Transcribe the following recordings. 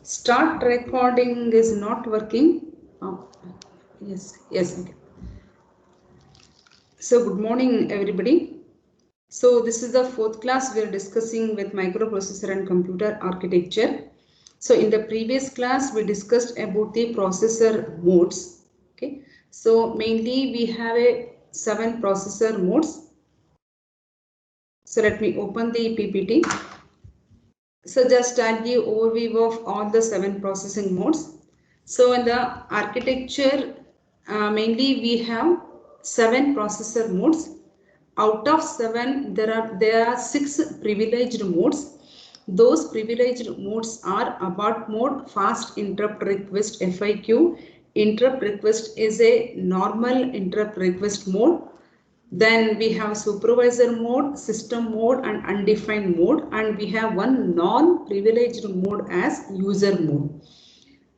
Start recording is not working. Oh, yes. Okay. So good morning, everybody. So this is the fourth class we are discussing with microprocessor and computer architecture. So in the previous class we discussed about the processor modes. Okay. So mainly we have a 7 processor modes. So let me open the PPT. So just I'll give overview of all the 7 processing modes. So in the architecture, mainly we have 7 processor modes. Out of 7, there are 6 privileged modes. Those privileged modes are abort mode, fast interrupt request FIQ. Interrupt request is a normal interrupt request mode. Then we have supervisor mode, system mode and undefined mode, and we have one non-privileged mode as user mode.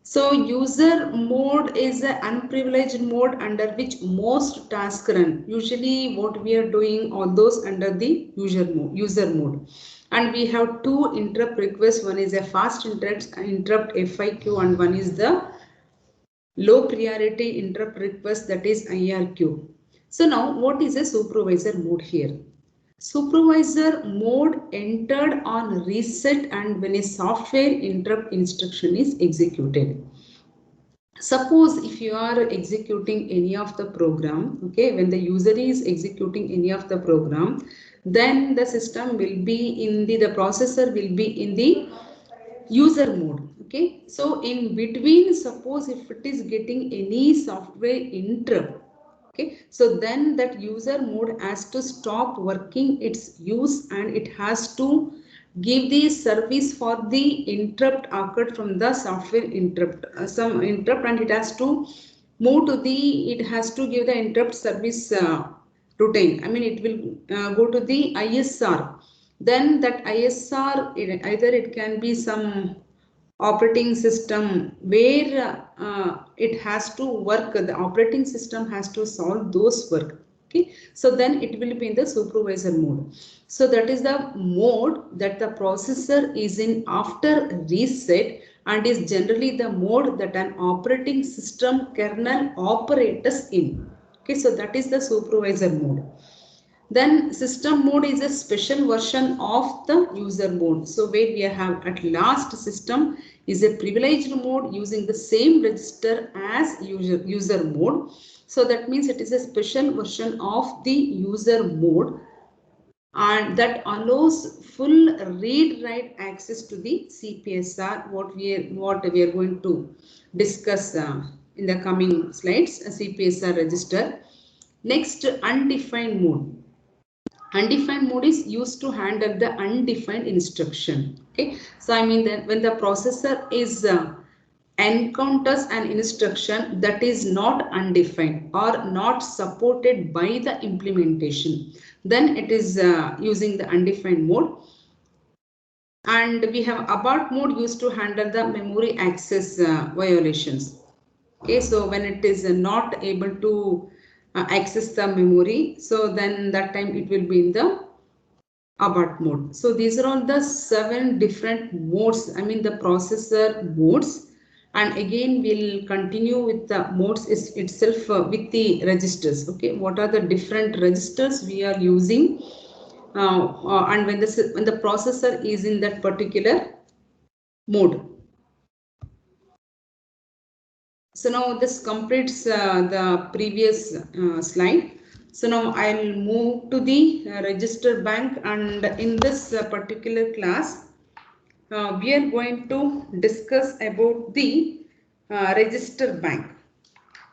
So user mode is an unprivileged mode under which most tasks run. Usually what we are doing all those under the user mode. And we have 2 interrupt requests. One is a fast interrupt FIQ and one is the low priority interrupt request, that is IRQ. So now what is a supervisor mode here? Supervisor mode entered on reset and when a software interrupt instruction is executed. Suppose if you are executing any of the program, okay, when the user is executing any of the program, then the system will be in the processor will be in the user mode. Okay, so in between, suppose if it is getting any software interrupt, okay, so then that user mode has to stop working its use and it has to give the service for the interrupt occurred from the software interrupt, some interrupt, and it has to move to the, it has to give the interrupt service routine. I mean it will go to the ISR. Then that ISR, either it can be some operating system where it has to work, the operating system has to solve those work. Okay, so then it will be in the supervisor mode. So that is the mode that the processor is in after reset and is generally the mode that an operating system kernel operates in. Okay, so that is the supervisor mode. Then system mode is a special version of the user mode. So where we have at last system is a privileged mode using the same register as user mode. So that means it is a special version of the user mode and that allows full read-write access to the CPSR, what we are going to discuss in the coming slides, a CPSR register. Next, undefined mode. Undefined mode is used to handle the undefined instruction. Okay, so I mean that when the processor is encounters an instruction that is not undefined or not supported by the implementation, then it is using the undefined mode. And we have abort mode used to handle the memory access violations. Okay, so when it is not able to access the memory, so then that time it will be in the abort mode. So these are all the 7 different modes, I mean the processor modes. And again we'll continue with the modes itself with the registers. Okay, what are the different registers we are using and when the processor is in that particular mode. So now this completes the previous slide. So now I'll move to the register bank, and in this particular class we are going to discuss about the register bank.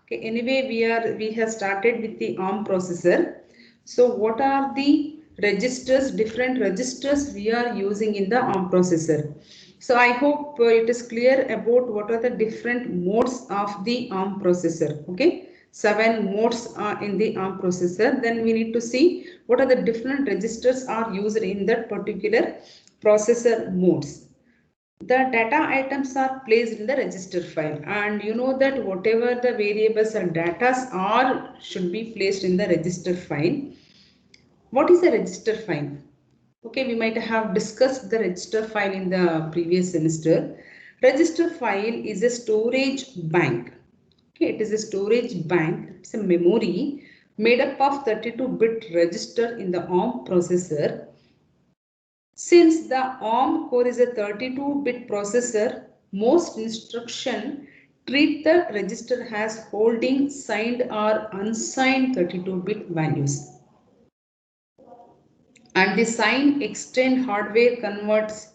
Okay, anyway we have started with the ARM processor. So what are the registers, different registers we are using in the ARM processor? So I hope it is clear about what are the different modes of the ARM processor. Okay, 7 modes are in the ARM processor. Then we need to see what are the different registers are used in that particular processor modes. The data items are placed in the register file, and you know that whatever the variables and data are should be placed in the register file. What is a register file? Okay, we might have discussed the register file in the previous semester. Register file is a storage bank. Okay, it is a storage bank. It's a memory made up of 32-bit register in the ARM processor. Since the ARM core is a 32-bit processor, most instructions treat the register as holding signed or unsigned 32-bit values. And the signed extend hardware converts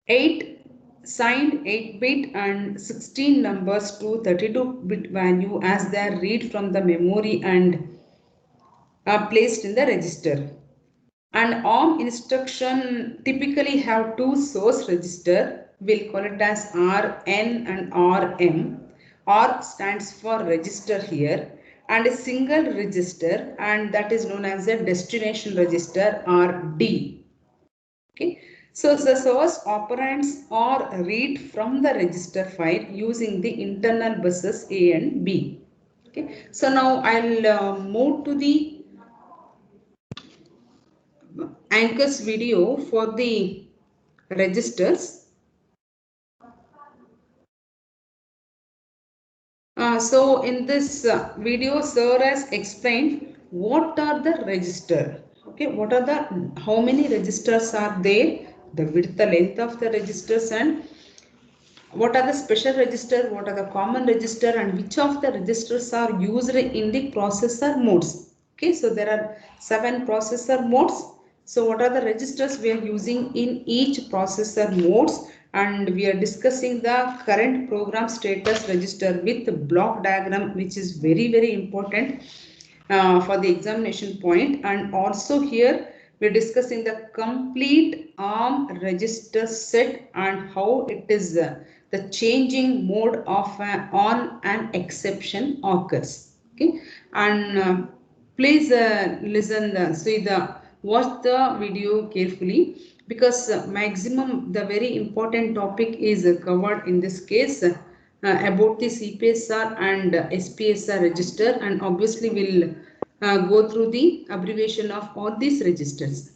8 signed 8-bit and 16 numbers to 32-bit value as they are read from the memory and are placed in the register. And ARM instruction typically have two source register. We'll call it as RN and RM. R stands for register here, and a single register, and that is known as a destination register or D. Okay. So the source operands are read from the register file using the internal buses A and B. Okay. So now I'll move to the Anchor's video for the registers. So in this video, sir has explained what are the register. Okay, what are the, how many registers are there, the width, the length of the registers, and what are the special register, what are the common register, and which of the registers are used in the processor modes. Okay, so there are 7 processor modes. So what are the registers we are using in each processor modes, and we are discussing the current program status register with the block diagram, which is very important for the examination point. And also here we're discussing the complete ARM register set and how it is the changing mode of on an exception occurs. Okay, and please listen see the watch the video carefully, because maximum the very important topic is covered in this case about the CPSR and SPSR register, and obviously we'll go through the abbreviation of all these registers.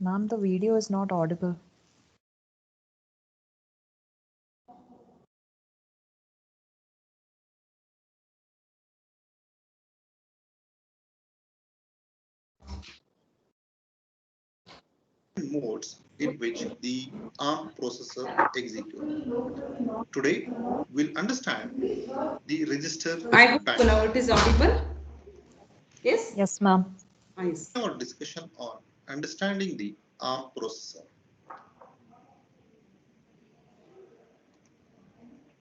Ma'am, the video is not audible. Modes in which the ARM processor executes. Today, we'll understand the register I hope bank. now it is audible. Yes? Yes, ma'am. Nice. Our discussion on understanding the ARM processor.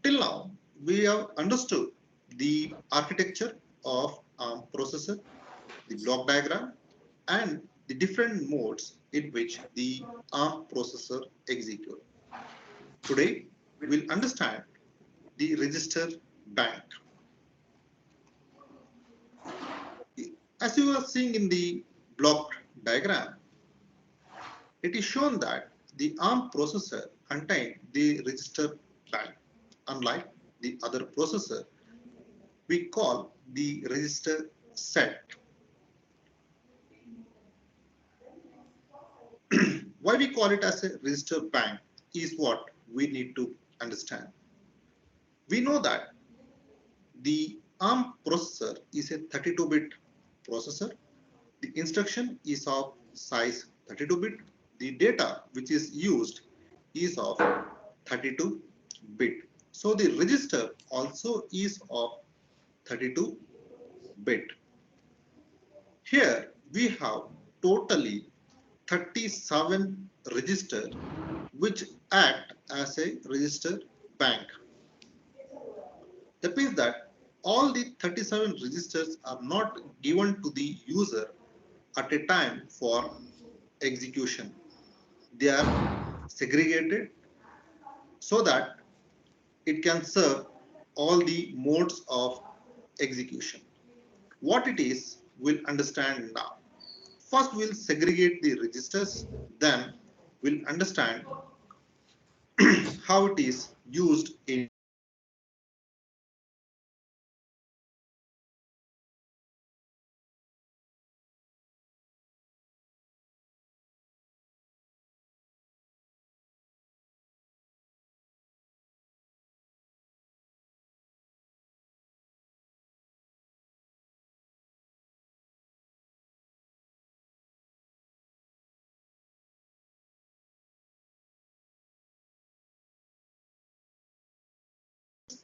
Till now, we have understood the architecture of ARM processor, the block diagram, and the different modes in which the ARM processor executes. Today, we'll understand the register bank. As you are seeing in the block diagram, it is shown that the ARM processor contains the register bank. Unlike the other processor, we call the register set. Why we call it as a register bank is what we need to understand. We know that the ARM processor is a 32-bit processor. The instruction is of size 32-bit. The data which is used is of 32-bit. So the register also is of 32-bit. Here we have totally 37 registers which act as a register bank. That means that all the 37 registers are not given to the user at a time for execution. They are segregated so that it can serve all the modes of execution. What it is, we'll understand now. First, we'll segregate the registers, then we'll understand how it is used in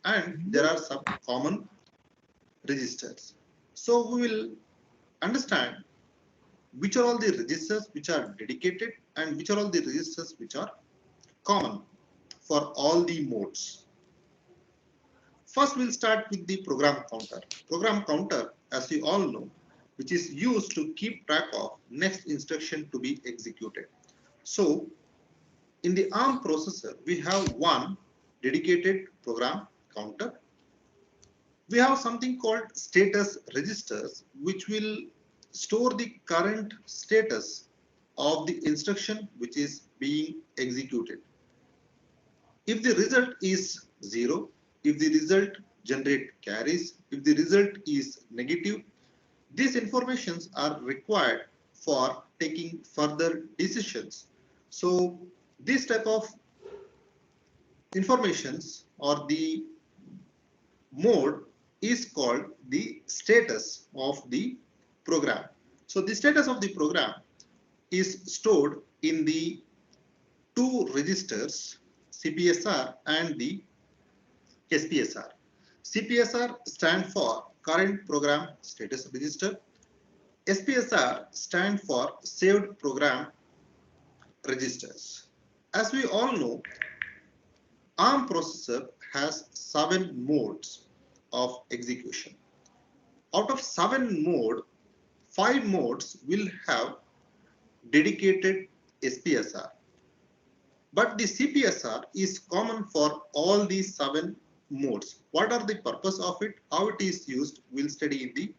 and there are some common registers. So we will understand which are all the registers which are dedicated and which are all the registers which are common for all the modes. First, we'll start with the program counter. Program counter, as you all know, which is used to keep track of next instruction to be executed. So, in the ARM processor, we have one dedicated program counter. We have something called status registers, which will store the current status of the instruction which is being executed. If the result is 0, if the result generate carries, if the result is negative, these informations are required for taking further decisions. So this type of informations or the mode is called the status of the program. So the status of the program is stored in the two registers, CPSR and the SPSR. CPSR stand for current program status register. SPSR stand for saved program registers. As we all know, ARM processor has 7 modes of execution. Out of 7 modes, 5 modes will have dedicated SPSR. But the CPSR is common for all these 7 modes. What are the purpose of it? How it is used? We'll study in the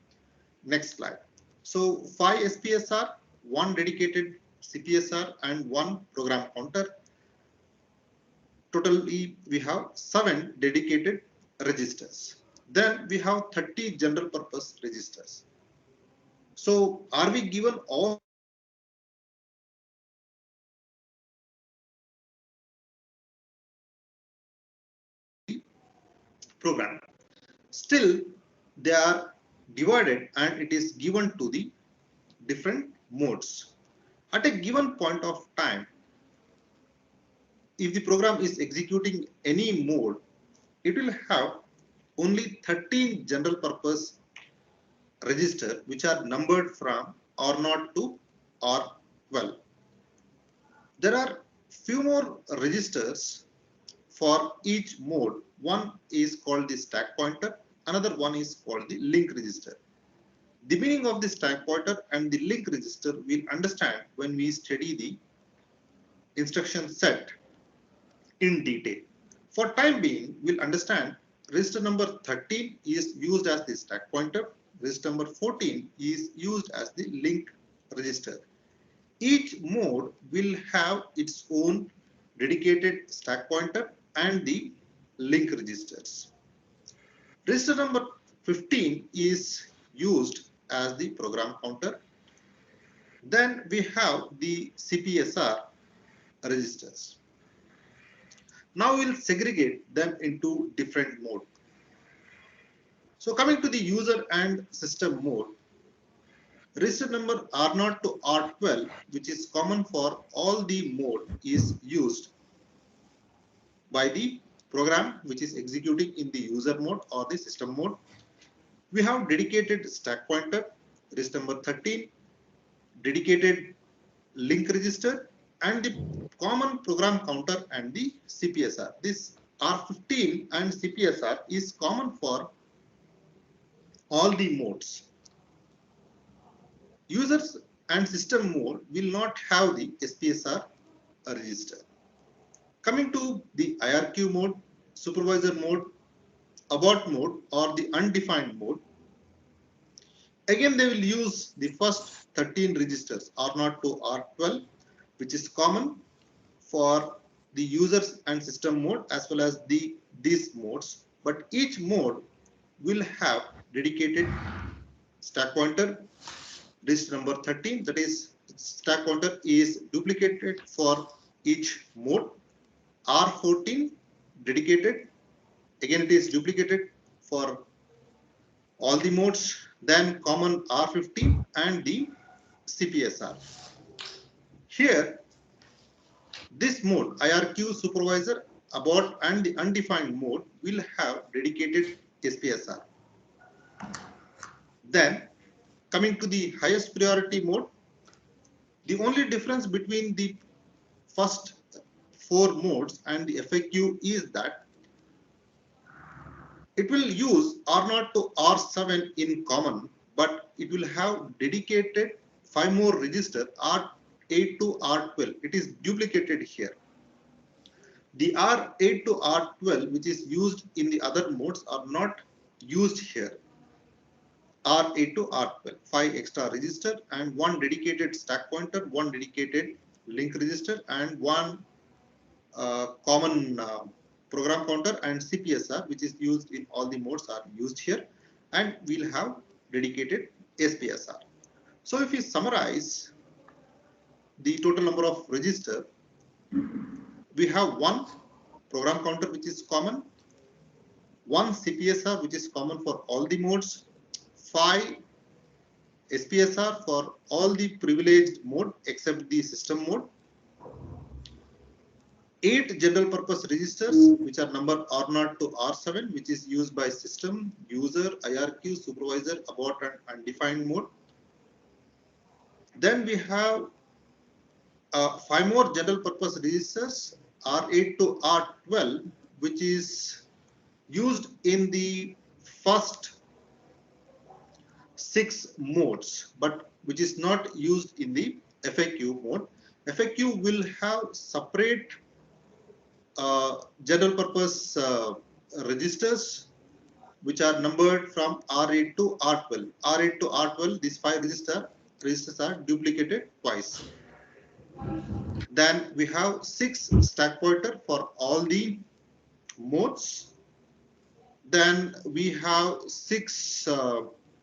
next slide. So 5 SPSR, 1 dedicated CPSR and 1 program counter. Totally we have 7 dedicated registers. Then we have 30 general purpose registers. So are we given all program? Still they are divided and it is given to the different modes. At a given point of time, if the program is executing any mode, it will have only 13 general purpose register which are numbered from R0 to R12. There are few more registers for each mode. One is called the stack pointer, another one is called the link register. The meaning of the stack pointer and the link register we'll understand when we study the instruction set in detail. For time being, we'll understand register number 13 is used as the stack pointer, register number 14 is used as the link register. Each mode will have its own dedicated stack pointer and the link registers. Register number 15 is used as the program counter. Then we have the CPSR registers. Now we'll segregate them into different modes. So coming to the user and system mode, register number R0 to R12, which is common for all the mode, is used by the program which is executing in the user mode or the system mode. We have dedicated stack pointer, register number 13, dedicated link register, and the common program counter and the CPSR. This R15 and CPSR is common for all the modes. Users and system mode will not have the SPSR register. Coming to the IRQ mode, supervisor mode, abort mode or the undefined mode, again they will use the first 13 registers R0 to R12, which is common for the users and system mode as well as these modes, but each mode will have dedicated stack pointer register number 13, that is stack pointer is duplicated for each mode. R14 dedicated, again it is duplicated for all the modes, then common R15 and the CPSR. Here this mode IRQ supervisor abort and the undefined mode will have dedicated SPSR. Then coming to the highest priority mode, the only difference between the first 4 modes and the FAQ is that it will use R0 to R7 in common, but it will have dedicated 5 more register R8 to R12. It is duplicated here. The R8 to R12, which is used in the other modes, are not used here. R8 to R12, 5 extra register and 1 dedicated stack pointer, 1 dedicated link register, and 1 common program counter and CPSR, which is used in all the modes, are used here, and we'll have dedicated SPSR. So if we summarize the total number of register, we have 1 program counter which is common, 1 CPSR which is common for all the modes, 5 SPSR for all the privileged mode except the system mode, 8 general purpose registers which are numbered R0 to R7, which is used by system, user, IRQ, supervisor, abort and undefined mode. Then we have 5 more general purpose registers R8 to R12, which is used in the first 6 modes, but which is not used in the FAQ mode. FAQ will have separate general purpose registers which are numbered from R8 to R12. R8 to R12, these 5 registers are duplicated twice. Then we have 6 stack pointer for all the modes. Then we have 6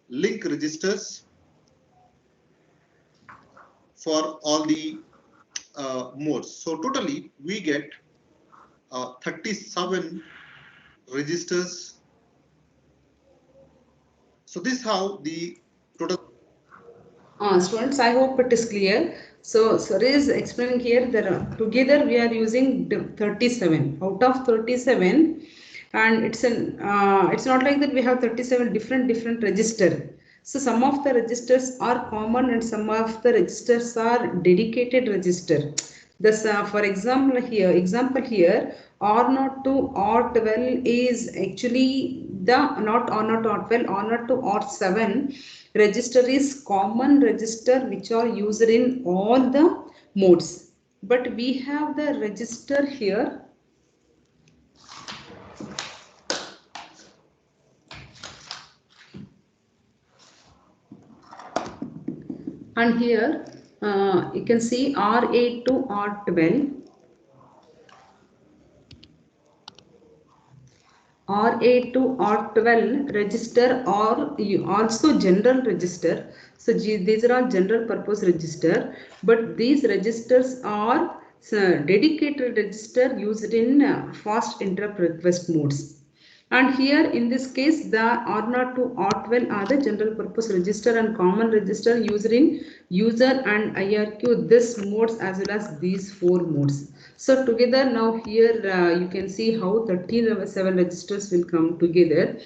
link registers for all the modes. So totally we get 37 registers. So this is how the total. Students, I hope it is clear. So sir is explaining here that together we are using 37 out of 37, and it's not like that we have 37 different register. So some of the registers are common and some of the registers are dedicated register. This for example here R0 to R12 is actually the not R0 to R12, R0 to R7 register is common register which are used in all the modes. But we have the register here and here you can see R8 to R12. R8 to R12 register or also general register. So these are all general purpose register, but these registers are dedicated register used in fast interrupt request modes. And here in this case the R0 to R12 are the general purpose register and common register used in user and IRQ, this modes as well as these 4 modes. So together now here you can see how 37 registers will come together.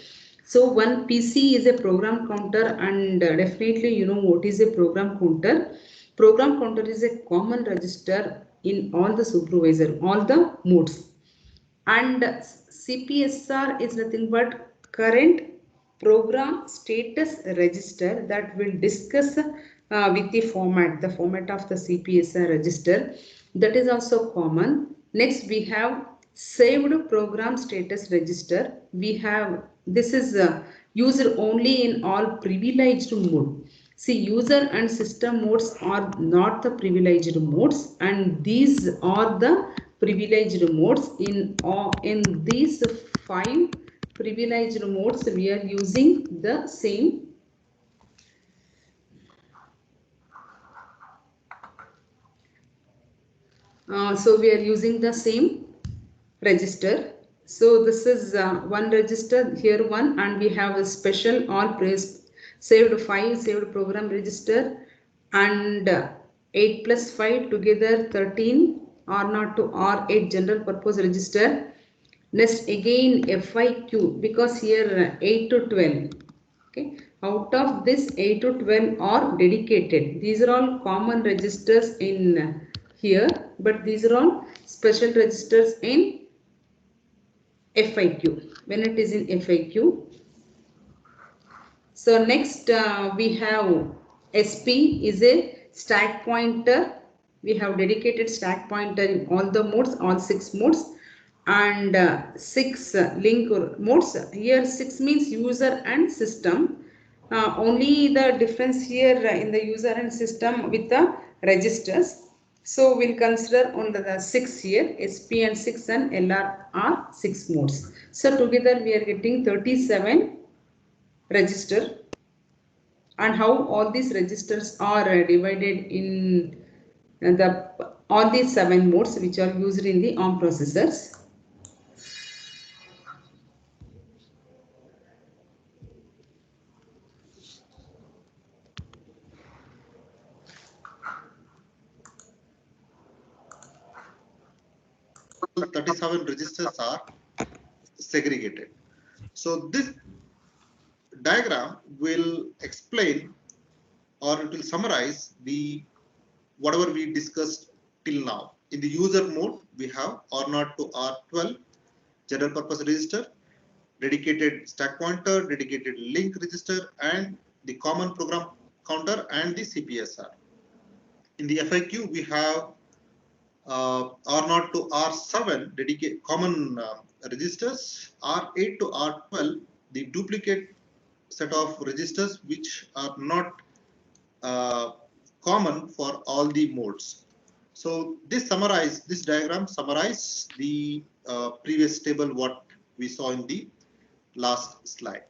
So one PC is a program counter, and definitely you know what is a program counter. Program counter is a common register in all the supervisor, all the modes. And CPSR is nothing but current program status register that will discuss with the format of the CPSR register. That is also common. Next we have saved program status register. We have this is used only in all privileged mode. See, user and system modes are not the privileged modes, and these are the privileged modes. In these 5 privileged modes, we are using the same so we are using the same register. So this is one register, here one, and we have a special all saved file, saved program register, and 8 plus 5 together 13 R0 to R8 general purpose register. Next again FIQ, because here 8 to 12. Okay, out of this 8 to 12 are dedicated. These are all common registers in here, but these are all special registers in FIQ. When it is in FIQ. So next we have SP is a stack pointer. We have dedicated stack pointer in all the modes, all 6 modes, and 6 link modes. Here 6 means user and system. Only the difference here in the user and system with the registers. So we'll consider on the 6 here, SP and 6 and LR are 6 modes. So together we are getting 37 register, and how all these registers are divided in the all these 7 modes which are used in the ARM processors. The 37 registers are segregated. So this diagram will explain, or it will summarize the whatever we discussed till now. In the user mode, we have R0 to R12 general purpose register, dedicated stack pointer, dedicated link register, and the common program counter and the CPSR. In the FIQ, we have R0 to R7 dedicated common registers, R8 to R12 the duplicate set of registers which are not common for all the modes. So this diagram summarizes the previous table what we saw in the last slide.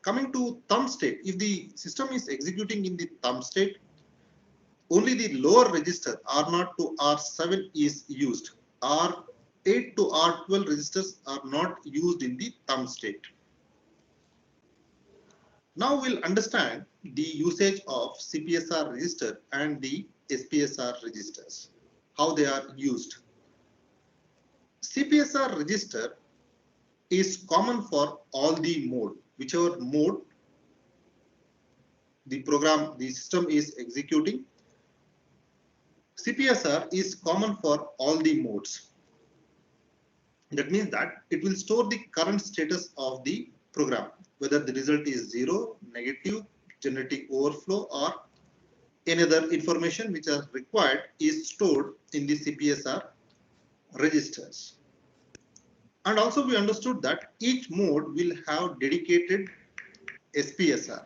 Coming to thumb state, if the system is executing in the thumb state, only the lower register R0 to R7 is used. R8 to R12 registers are not used in the thumb state. Now we'll understand the usage of CPSR register and the SPSR registers, how they are used. CPSR register is common for all the mode, whichever mode the system is executing. CPSR is common for all the modes. That means that it will store the current status of the program, whether the result is 0, negative, generating overflow, or any other information which are required is stored in the CPSR registers. And also we understood that each mode will have dedicated SPSR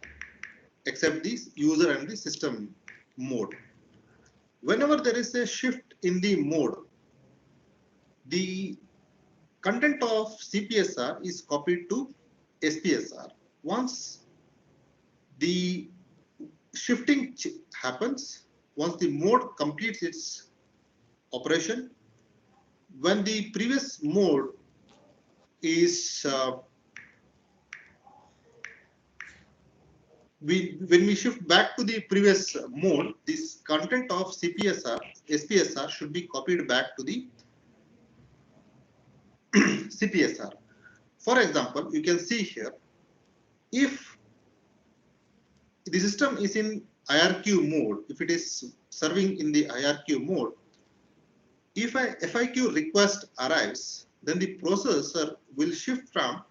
except the user and the system mode. Whenever there is a shift in the mode, the content of CPSR is copied to SPSR. Once the shifting happens, once the mode completes its operation, when the previous mode is when we shift back to the previous mode, this content of SPSR should be copied back to the CPSR. For example, you can see here, if the system is in IRQ mode, if it is serving in the IRQ mode, if a FIQ request arrives, then the processor will shift from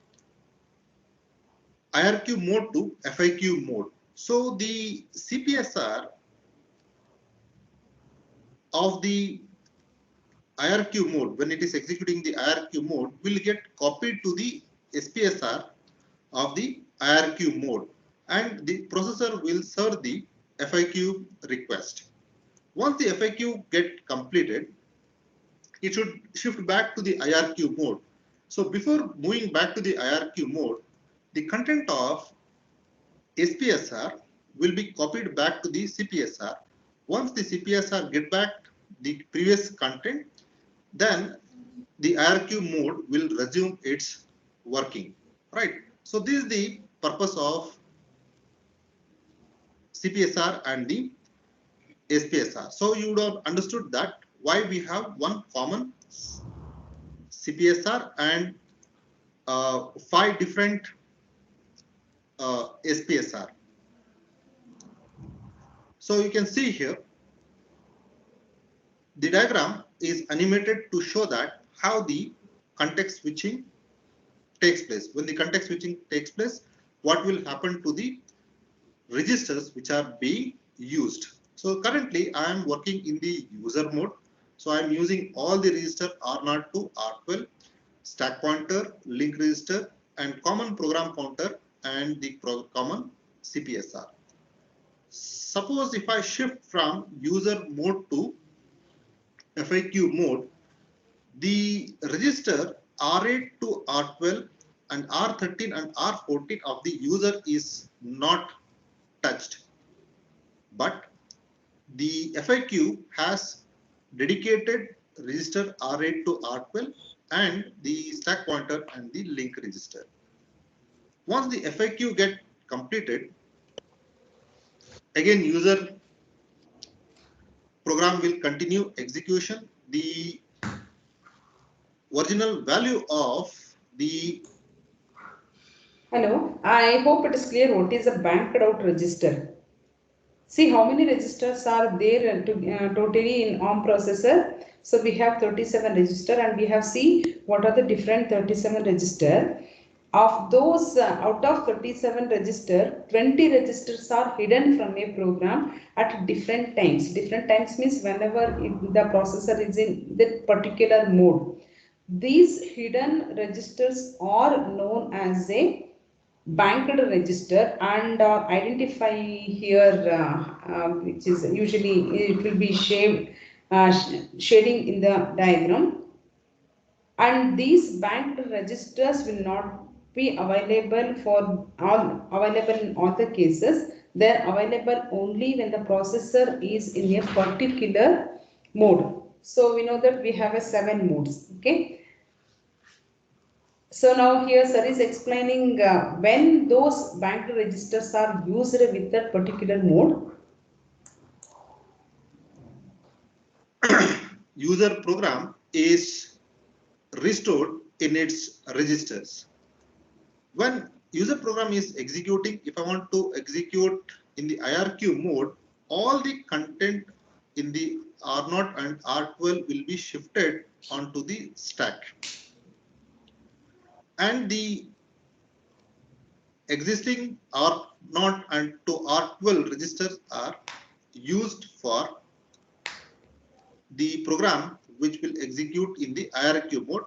IRQ mode to FIQ mode. So the CPSR of the IRQ mode, when it is executing the IRQ mode, will get copied to the SPSR of the IRQ mode, and the processor will serve the FIQ request. Once the FIQ get completed, it should shift back to the IRQ mode. So before moving back to the IRQ mode, the content of SPSR will be copied back to the CPSR. Once the CPSR get back the previous content, then the IRQ mode will resume its working, right? So this is the purpose of CPSR and the SPSR. So you would have understood that why we have one common CPSR and 5 different SPSR. So you can see here, the diagram is animated to show that how the context switching takes place. When the context switching takes place, what will happen to the registers which are being used. So currently I am working in the user mode. So I am using all the register R0 to R12, stack pointer, link register, and common program counter and the common CPSR. Suppose if I shift from user mode to FAQ mode, the register R8 to R12 and R13 and R14 of the user is not touched, but the FAQ has dedicated register R8 to R12 and the stack pointer and the link register. Once the FAQ get completed, again user program will continue execution. The original value of the Hello, I hope it is clear what is a banked out register. See how many registers are there totally in ARM processor. So we have 37 register and we have see what are the different 37 register. Of those out of 37 register, 20 registers are hidden from a program at different times. Different times means whenever the processor is in that particular mode. These hidden registers are known as a banked register and identify here which is usually it will be shading in the diagram, and these banked registers will not be available for all available in all the cases. They are available only when the processor is in a particular mode. So we know that we have a 7 modes. Okay. So now here sir is explaining when those banked registers are used with that particular mode. user program is restored in its registers. When user program is executing, if I want to execute in the IRQ mode, all the content in the R0 and R12 will be shifted onto the stack. And the existing R0 and to R12 registers are used for the program which will execute in the IRQ mode,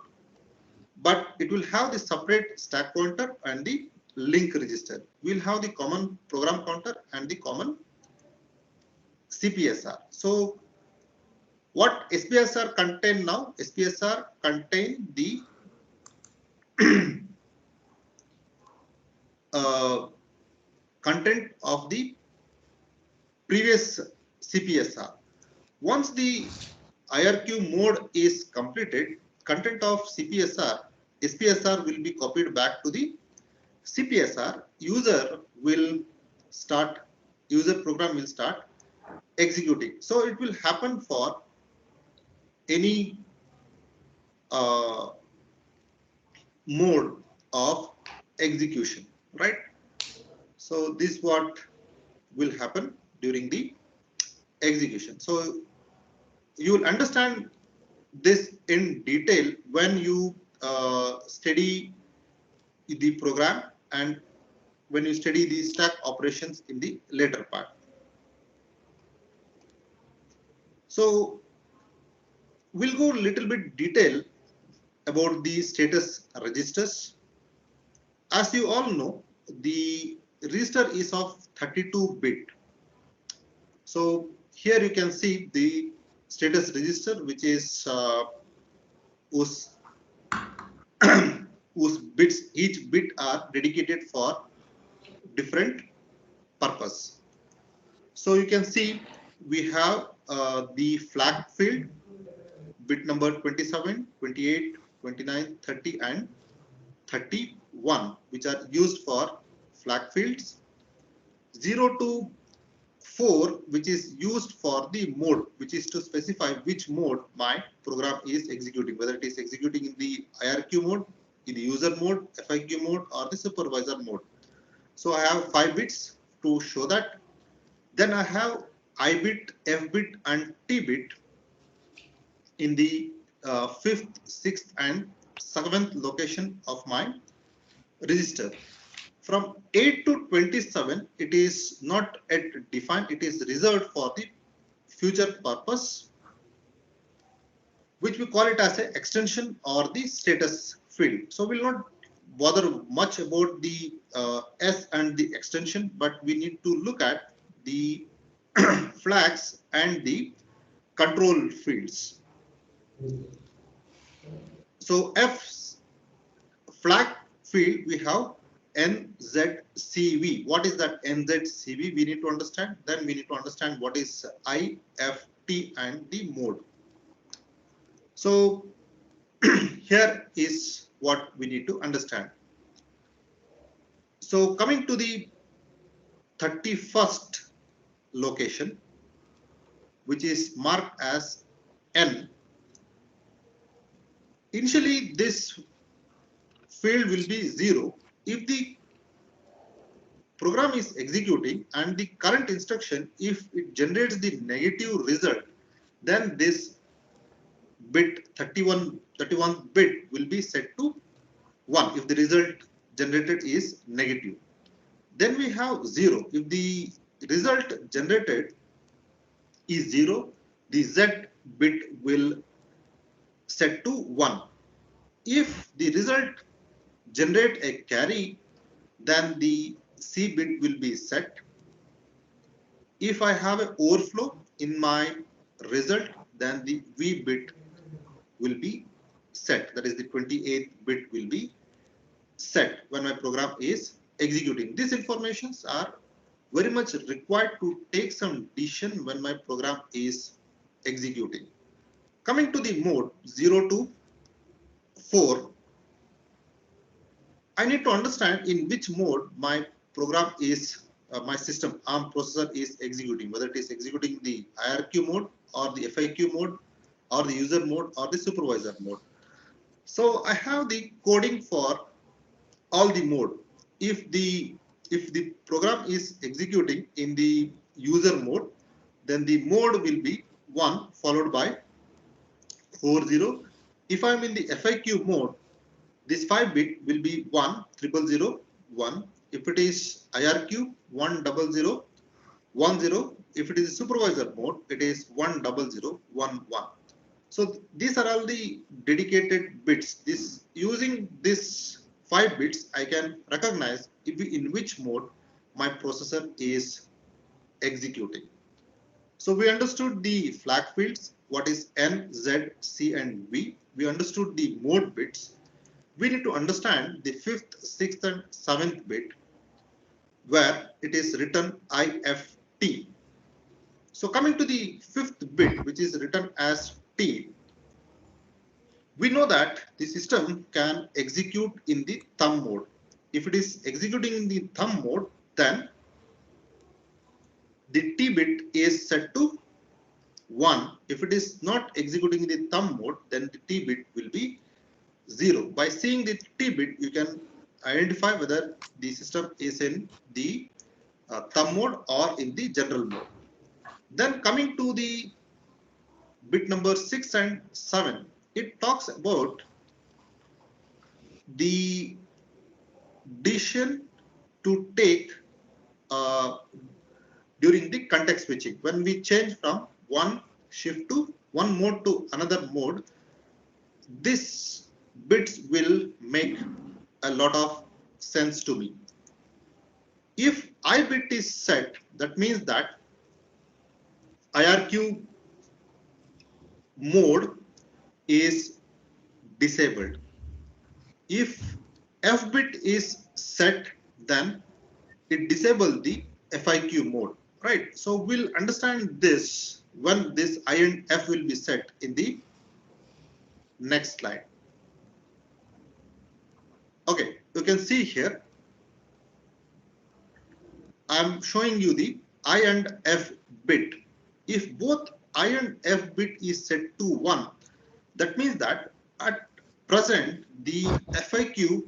but it will have the separate stack pointer and the link register. We'll have the common program counter and the common CPSR. So what SPSR contain now? SPSR contain the content of the previous CPSR. Once the IRQ mode is completed, content of SPSR will be copied back to the CPSR. User program will start executing. So it will happen for any mode of execution, right? So this is what will happen during the execution. So you will understand this in detail when you study the program and when you study the stack operations in the later part. So we'll go a little bit detail about the status registers. As you all know, the register is of 32-bit. So here you can see the status register, which is whose whose bits, each bit are dedicated for different purpose. So you can see we have the flag field, bit number 27, 28, 29, 30 and 31, which are used for flag fields. 0 to 4, which is used for the mode, which is to specify which mode my program is executing, whether it is executing in the IRQ mode, in the user mode, FIQ mode, or the supervisor mode. So I have 5 bits to show that. Then I have I bit, F bit, and T bit in the 5th, 6th, and 7th location of my register. From 8 to 27, it is not yet defined. It is reserved for the future purpose, which we call it as an extension or the status field. So we'll not bother much about the S and the extension, but we need to look at the flags and the control fields. So F's flag field, we have NZCV. What is that NZCV? We need to understand. Then we need to understand what is IFT and the mode. So here is what we need to understand. So coming to the 31st location, which is marked as N. Initially, this field will be 0 if the program is executing and the current instruction, if it generates the negative result, then this bit 31 bit will be set to 1 if the result generated is negative. Then we have 0 if the result generated is 0, the Z bit will set to 1. If the result generate a carry, then the C bit will be set. If I have an overflow in my result, then the V bit will be set. That is, the 28th bit will be set when my program is executing. These informations are very much required to take some decision when my program is executing. Coming to the mode 0 to 4, I need to understand in which mode my program is, my system ARM processor is executing, whether it is executing the IRQ mode or the FIQ mode or the user mode or the supervisor mode. So I have the coding for all the mode. If the program is executing in the user mode, then the mode will be 1 followed by 40. If I'm in the FIQ mode, this 5 bit will be 10001 1. If it is IRQ, 10010. If it is supervisor mode, it is 10011. So these are all the dedicated bits. This using this 5 bits, I can recognize in which mode my processor is executing. So we understood the flag fields, what is N, Z, C and V. We understood the mode bits. We need to understand the 5th, 6th and 7th bit where it is written IFT. So coming to the 5th bit, which is written as T, we know that the system can execute in the thumb mode. If it is executing in the thumb mode, then the T bit is set to 1. If it is not executing in the thumb mode, then the T bit will be 0. By seeing the T bit, you can identify whether the system is in the thumb mode or in the general mode. Then coming to the bit number 6 and 7, it talks about the decision to take during the context switching. When we change from one shift to one mode to another mode, this bits will make a lot of sense to me. If I bit is set, that means that IRQ mode is disabled. If F bit is set, then it disables the FIQ mode, right? So we'll understand this when this I and F will be set in the next slide. Okay, you can see here, I'm showing you the I and F bit. If both I and F bit is set to 1, that means that at present the FIQ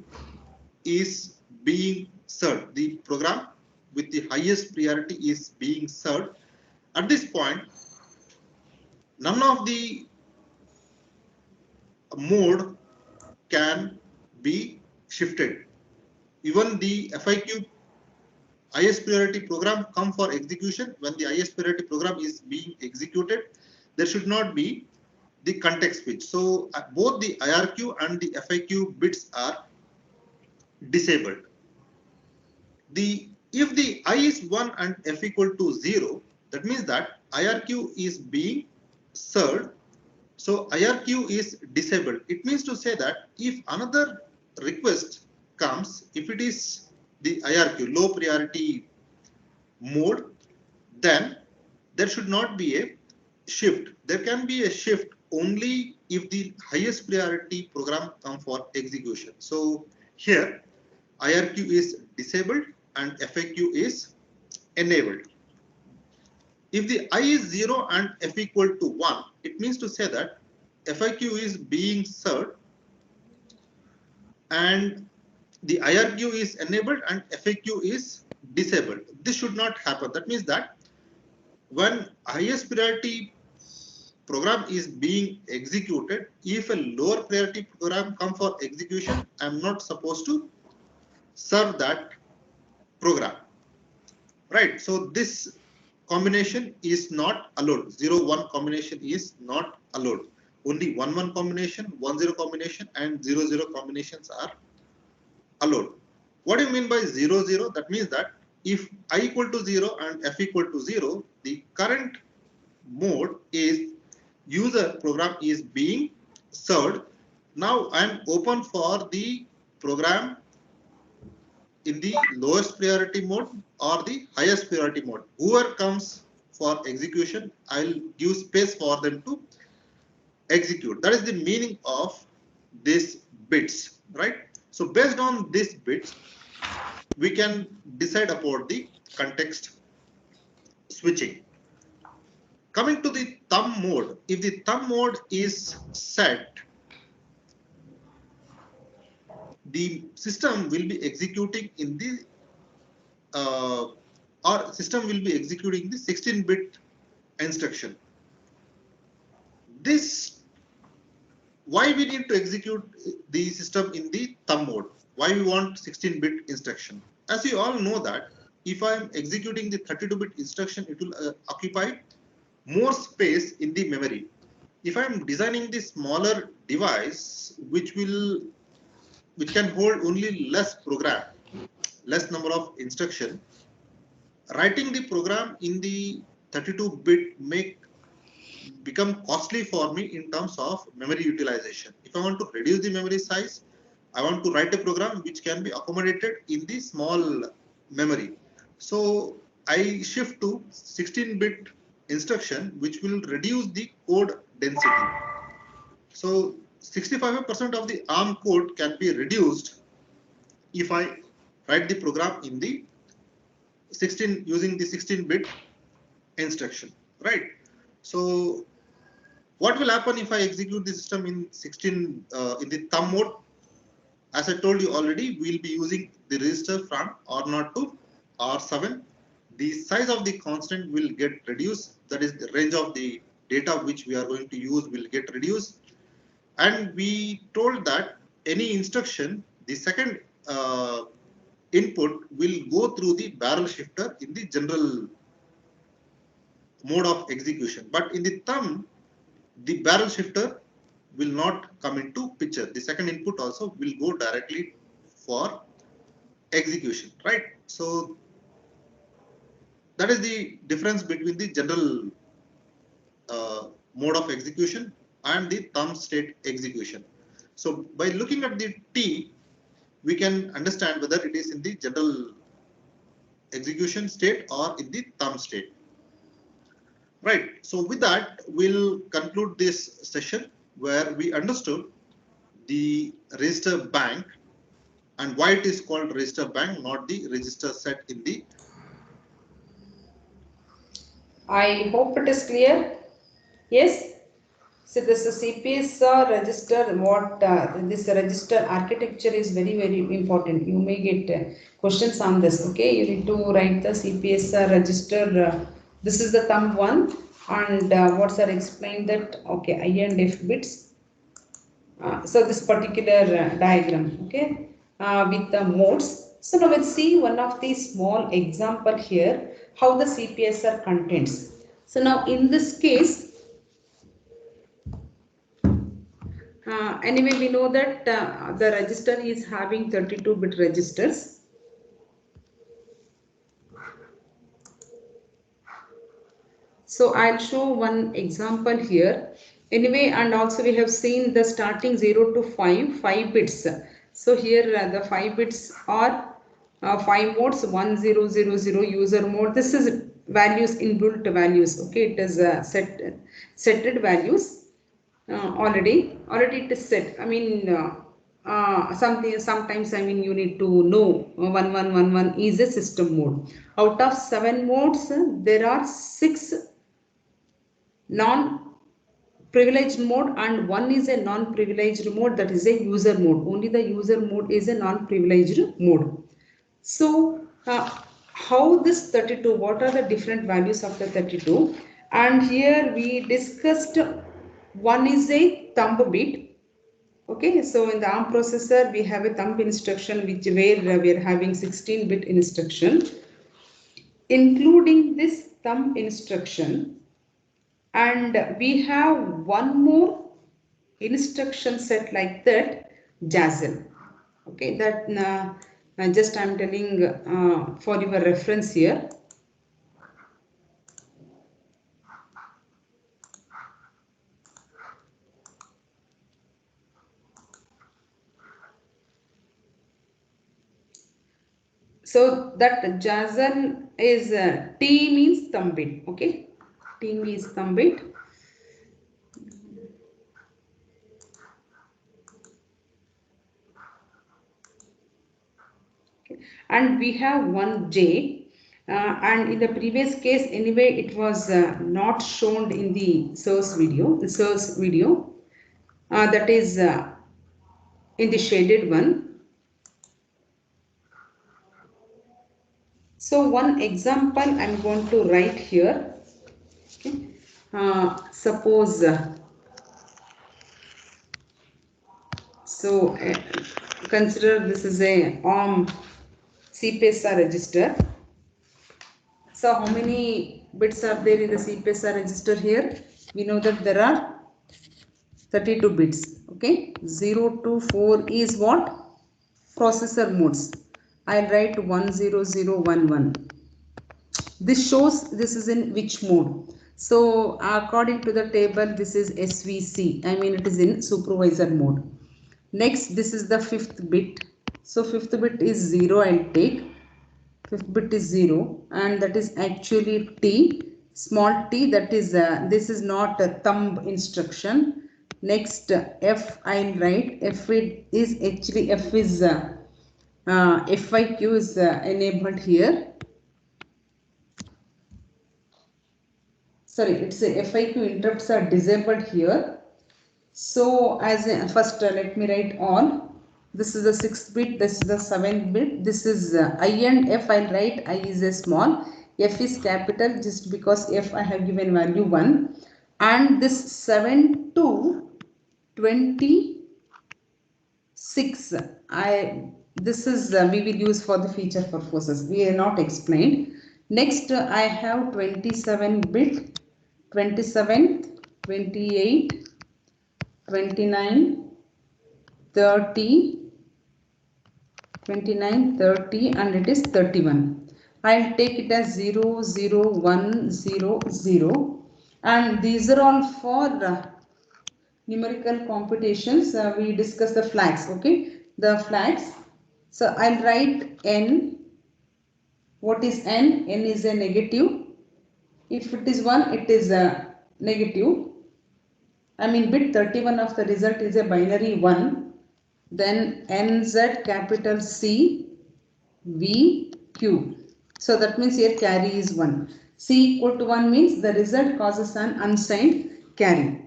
is being served. The program with the highest priority is being served. At this point, none of the mode can be shifted. Even the FIQ highest priority program come for execution. When the highest priority program is being executed, there should not be the context switch. So both the IRQ and the FIQ bits are disabled. If the I is 1 and F equal to 0, that means that IRQ is being served. So IRQ is disabled. It means to say that if another request comes, if it is the IRQ, low priority mode, then there should not be a shift. There can be a shift only if the highest priority program comes for execution. So here IRQ is disabled and FAQ is enabled. If the I is 0 and F equal to 1, it means to say that FIQ is being served and the IRQ is enabled and FAQ is disabled. This should not happen. That means that when highest priority program is being executed, if a lower priority program comes for execution, I am not supposed to serve that program. Right. So this combination is not allowed. 0-1 combination is not allowed. Only 1-1 combination, 1-0 combination, and 0-0 combinations are allowed. What do you mean by 0-0? That means that if I equal to 0 and F equal to 0, the current mode is user program is being served. Now I am open for the program in the lowest priority mode or the highest priority mode. Whoever comes for execution, I'll give space for them to execute. That is the meaning of these bits, right? So based on these bits, we can decide about the context switching. Coming to the thumb mode, if the thumb mode is set, the system will be executing in the or system will be executing the 16-bit instruction. This, why we need to execute the system in the thumb mode? Why we want 16-bit instruction? As you all know that if I am executing the 32-bit instruction, it will occupy more space in the memory. If I am designing the smaller device, which can hold only less program, less number of instruction, writing the program in the 32-bit may become costly for me in terms of memory utilization. If I want to reduce the memory size, I want to write a program which can be accommodated in the small memory. So I shift to 16-bit instruction, which will reduce the code density. So 65% of the ARM code can be reduced if I write the program in the using the 16-bit instruction, right? So what will happen if I execute the system in 16 in the thumb mode? As I told you already, we'll be using the register from R0 to R7. The size of the constant will get reduced. That is, the range of the data which we are going to use will get reduced. And we told that any instruction, the second input will go through the barrel shifter in the general mode of execution. But in the thumb, the barrel shifter will not come into picture. The second input also will go directly for execution, right? So that is the difference between the general mode of execution and the thumb state execution. So by looking at the T, we can understand whether it is in the general execution state or in the thumb state. Right. So with that, we'll conclude this session where we understood the register bank and why it is called register bank, not the register set in the. I hope it is clear. Yes. So this is CPS register. What this register architecture is very important. You may get questions on this. Okay, you need to write the CPS register. This is the thumb one, and what's are explained that okay I and F bits. So this particular diagram, okay, with the modes. So now let's see one of the small example here how the CPSR contents. So now in this case. Anyway, we know that the register is having 32-bit registers. So I'll show one example here. Anyway, and also we have seen the starting 0 to 5 bits. So here the 5 bits are 5 modes, 1 0 0 0 user mode. This is values, inbuilt values. Okay, it is setted values. Already it is set. I mean sometimes I mean you need to know 1111 is a system mode. Out of 7 modes there are 6 non-privileged mode and 1 is a non-privileged mode, that is a user mode. Only the user mode is a non-privileged mode. So how this 32, what are the different values of the 32? And here we discussed one is a thumb bit. Okay, so in the ARM processor we have a thumb instruction where we are having 16-bit instruction. Including this thumb instruction, and we have one more instruction set like that, Jazelle. Okay, that just I'm telling for your reference here. So that Jazelle is T means thumb bit. Okay, T means thumb bit. Okay. And we have one J. And in the previous case, anyway, it was not shown in the source video. The source video that is in the shaded one. So one example I'm going to write here. Okay. Suppose consider this is a ARM CPSR register. So how many bits are there in the CPSR register here? We know that there are 32 bits. Okay, 0 to 4 is what? Processor modes. I'll write 10011. This shows this is in which mode. So according to the table, this is SVC. I mean it is in supervisor mode. Next, this is the 5th bit. So 5th bit is 0. I'll take 5th bit is 0, and that is actually T, small t, that is this is not a thumb instruction. Next, F I'll write. F is actually F is FIQ is enabled here. Sorry, it's a FIQ interrupts are disabled here. So as a, first let me write on. This is the 6th bit, this is the 7th bit, this is I and F. I'll write I is a small, F is capital just because F I have given value 1, and this 7 to 26 this is we will use for the feature purposes, we are not explained. Next I have 27 bit, 27, 28, 29, 30, 29, 30, and it is 31. I'll take it as 0, 0, 1, 0, 0, and these are all for numerical computations, we discuss the flags. Okay, the flags. So I'll write n. What is n? N is a negative. If it is 1, it is a negative. I mean bit 31 of the result is a binary 1. Then NZ capital C V Q. So that means here carry is 1. C equal to 1 means the result causes an unsigned carry.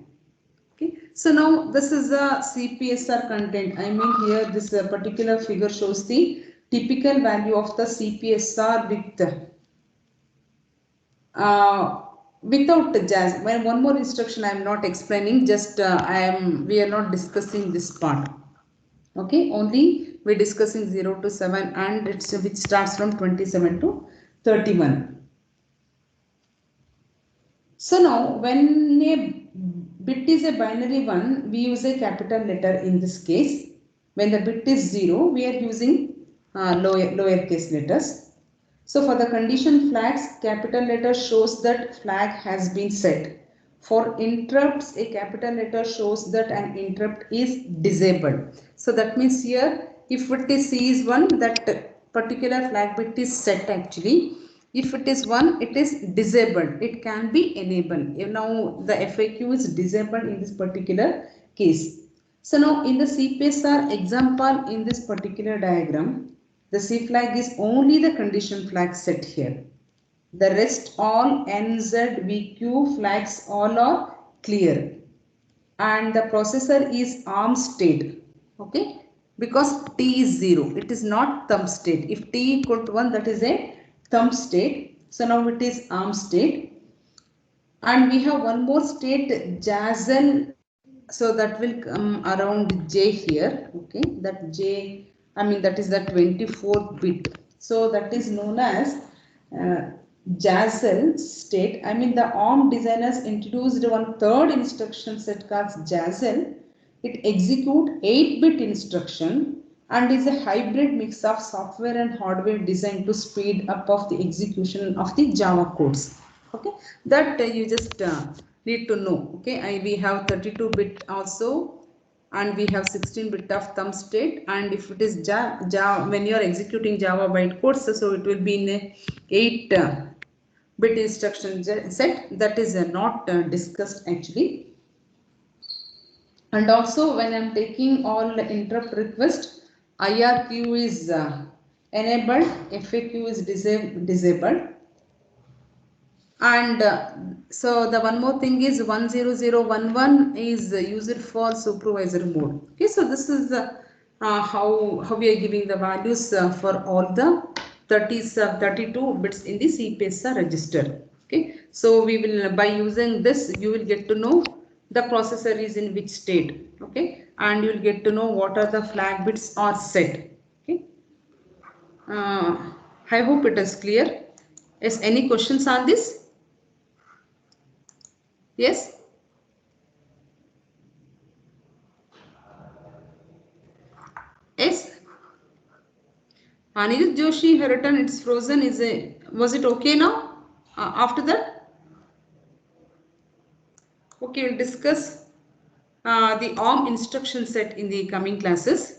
Okay. So now this is the CPSR content. I mean here this particular figure shows the typical value of the CPSR without the JAS. When one more instruction I am not explaining, just we are not discussing this part. Okay, only we are discussing 0 to 7 and it's which starts from 27 to 31. So now when a bit is a binary 1, we use a capital letter in this case. When the bit is 0, we are using lowercase letters. So for the condition flags, capital letter shows that flag has been set. For interrupts, a capital letter shows that an interrupt is disabled. So that means here, if it is C is 1, that particular flag bit is set actually. If it is 1, it is disabled. It can be enabled. Now the FAQ is disabled in this particular case. So now in the CPSR example in this particular diagram, the C flag is only the condition flag set here. The rest all NZ, VQ flags all are clear. And the processor is ARM state. Okay. Because T is 0. It is not thumb state. If T equal to 1, that is a thumb state. So now it is ARM state. And we have one more state, JAZL. So that will come around J here. Okay. That J, I mean that is the 24th bit. So that is known as JAZL state. I mean the ARM designers introduced one third instruction set called JAZL. It executes 8-bit instruction and is a hybrid mix of software and hardware designed to speed up of the execution of the Java codes. Okay, that you just need to know. Okay, we have 32-bit also, and we have 16-bit of thumb state. And if it is Java, when you are executing Java bytecodes, so it will be in a 8-bit instruction set. That is not discussed actually. And also when I am taking all interrupt request, IRQ is enabled, FAQ is disabled. And so the one more thing is 10011 is used for supervisor mode. Okay, so this is how we are giving the values for all the 32 bits in the CPSR register. Okay, so we will, by using this, you will get to know the processor is in which state. Okay, and you will get to know what are the flag bits are set. Okay, I hope it is clear. Yes, any questions on this? Yes. Yes. Anirudh Joshi had written it's frozen. Was it okay now? After that? Okay, we'll discuss the ARM instruction set in the coming classes.